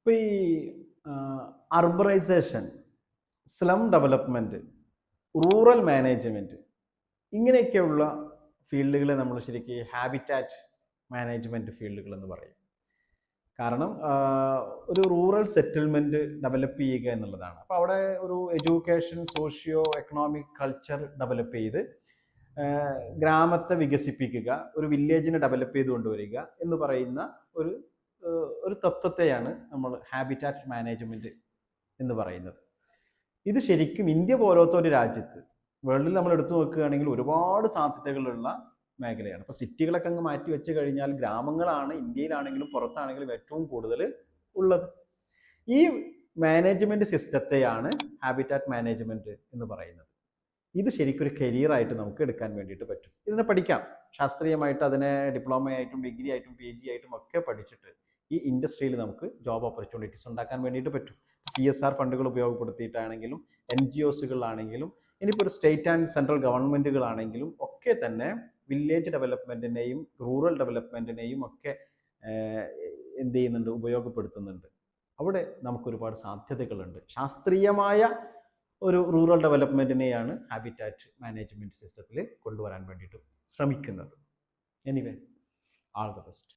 ഇപ്പോൾ ഈ urbanisation, slum development, rural management, ഇങ്ങനെയൊക്കെയുള്ള ഫീൽഡുകളെ നമ്മൾ ശരിക്കും ഹാബിറ്റാറ്റ് മാനേജ്മെൻറ്റ് ഫീൽഡുകൾ എന്ന് പറയും. കാരണം ഒരു റൂറൽ സെറ്റിൽമെൻറ്റ് ഡെവലപ്പ് ചെയ്യുക എന്നുള്ളതാണ്. അപ്പോൾ അവിടെ ഒരു education, socio economic culture develop ചെയ്ത് ഗ്രാമത്തെ വികസിപ്പിക്കുക, ഒരു വില്ലേജിനെ ഡെവലപ്പ് ചെയ്ത് കൊണ്ടുവരിക എന്ന് പറയുന്ന ഒരു തത്വത്തെയാണ് നമ്മൾ ഹാബിറ്റാറ്റ് മാനേജ്മെൻറ്റ് എന്ന് പറയുന്നത്. ഇത് ശരിക്കും ഇന്ത്യ പോലത്തെ ഒരു രാജ്യത്ത്, വേൾഡിൽ നമ്മൾ എടുത്തു നോക്കുകയാണെങ്കിൽ ഒരുപാട് സാധ്യതകളുള്ള മേഖലയാണ്. ഇപ്പോൾ സിറ്റികളൊക്കെ അങ്ങ് മാറ്റി വെച്ച് കഴിഞ്ഞാൽ ഗ്രാമങ്ങളാണ് ഇന്ത്യയിലാണെങ്കിലും പുറത്താണെങ്കിലും ഏറ്റവും കൂടുതൽ ഉള്ളത്. ഈ മാനേജ്മെൻറ്റ് സിസ്റ്റത്തെയാണ് ഹാബിറ്റാറ്റ് മാനേജ്മെൻറ്റ് എന്ന് പറയുന്നത്. ഇത് ശരിക്കൊരു കരിയറായിട്ട് നമുക്ക് എടുക്കാൻ വേണ്ടിയിട്ട് പറ്റും. ഇതിനെ പഠിക്കാം, ശാസ്ത്രീയമായിട്ട് അതിനെ ഡിപ്ലോമയായിട്ടും ഡിഗ്രി ആയിട്ടും PG ആയിട്ടും ഒക്കെ പഠിച്ചിട്ട് ഈ ഇൻഡസ്ട്രിയിൽ നമുക്ക് ജോബ് ഓപ്പർച്യൂണിറ്റീസ് ഉണ്ടാക്കാൻ വേണ്ടിയിട്ട് പറ്റും. CSR ഫണ്ടുകൾ ഉപയോഗപ്പെടുത്തിയിട്ടാണെങ്കിലും NGOസുകളാണെങ്കിലും ഇനിയിപ്പോൾ ഒരു സ്റ്റേറ്റ് ആൻഡ് സെൻട്രൽ ഗവൺമെൻറ്റുകളാണെങ്കിലും ഒക്കെ തന്നെ വില്ലേജ് ഡെവലപ്മെൻറ്റിനെയും റൂറൽ ഡെവലപ്മെൻറ്റിനെയും ഒക്കെ എന്ത് ചെയ്യുന്നുണ്ട്, ഉപയോഗപ്പെടുത്തുന്നുണ്ട്. അവിടെ നമുക്കൊരുപാട് സാധ്യതകളുണ്ട്. ശാസ്ത്രീയമായ ഒരു റൂറൽ ഡെവലപ്മെൻറ്റിനെയാണ് ഹാബിറ്റാറ്റ് മാനേജ്മെൻറ്റ് സിസ്റ്റത്തിൽ കൊണ്ടുവരാൻ വേണ്ടിയിട്ട് ശ്രമിക്കുന്നത്. Anyway, all the best.